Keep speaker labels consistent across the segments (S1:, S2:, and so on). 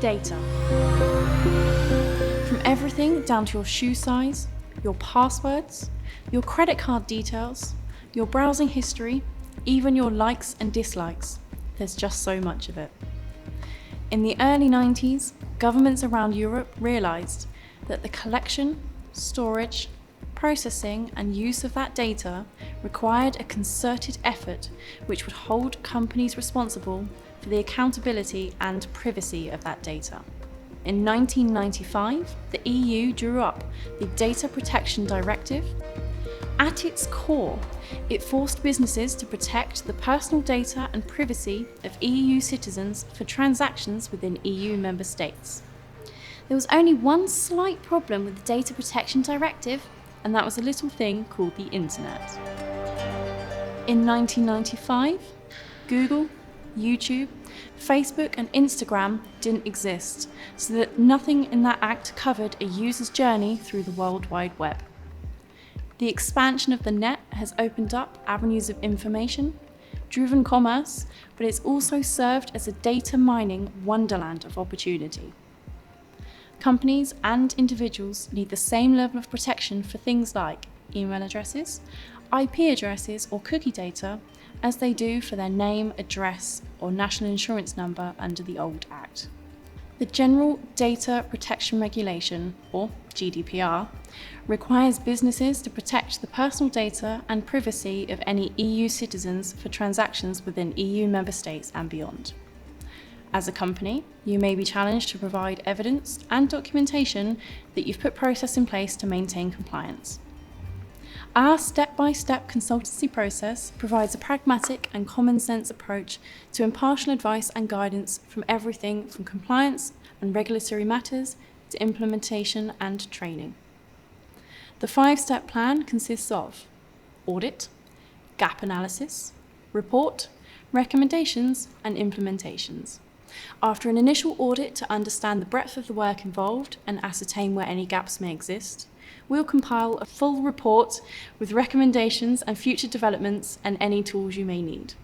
S1: data. From everything down to your shoe size, your passwords, your credit card details, your browsing history, even your likes and dislikes. There's just so much of it. In the early 90s, governments around Europe realized that the collection, storage, processing and use of that data required a concerted effort which would hold companies responsible for the accountability and privacy of that data. In 1995, the EU drew up the Data Protection Directive. At its core, it forced businesses to protect the personal data and privacy of EU citizens for transactions within EU member states. There was only one slight problem with the Data Protection Directive, and that was a little thing called the Internet. In 1995, Google, YouTube, Facebook and Instagram didn't exist, so that nothing in that act covered a user's journey through the World Wide Web. The expansion of the net has opened up avenues of information, driven commerce, but it's also served as a data mining wonderland of opportunity. Companies and individuals need the same level of protection for things like email addresses, IP addresses or cookie data as they do for their name, address or national insurance number under the old Act. The General Data Protection Regulation, or GDPR, requires businesses to protect the personal data and privacy of any EU citizens for transactions within EU member states and beyond. As a company, you may be challenged to provide evidence and documentation that you've put process in place to maintain compliance. Our step-by-step consultancy process provides a pragmatic and common-sense approach to impartial advice and guidance from everything from compliance and regulatory matters to implementation and training. The 5-step plan consists of audit, gap analysis, report, recommendations, and implementations. After an initial audit to understand the breadth of the work involved and ascertain where any gaps may exist, we'll compile a full report with recommendations and future developments and any tools you may need.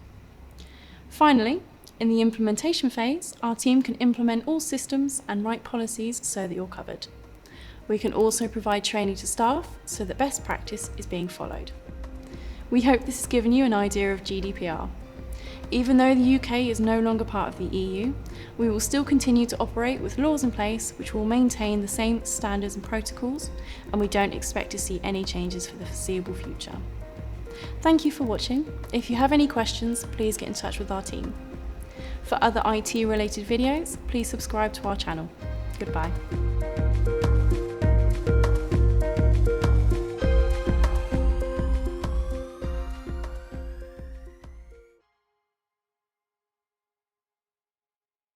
S1: Finally, in the implementation phase, our team can implement all systems and write policies so that you're covered. We can also provide training to staff so that best practice is being followed. We hope this has given you an idea of GDPR. Even though the UK is no longer part of the EU, we will still continue to operate with laws in place which will maintain the same standards and protocols, and we don't expect to see any changes for the foreseeable future. Thank you for watching. If you have any questions, please get in touch with our team. For other IT related videos, please subscribe to our channel. Goodbye.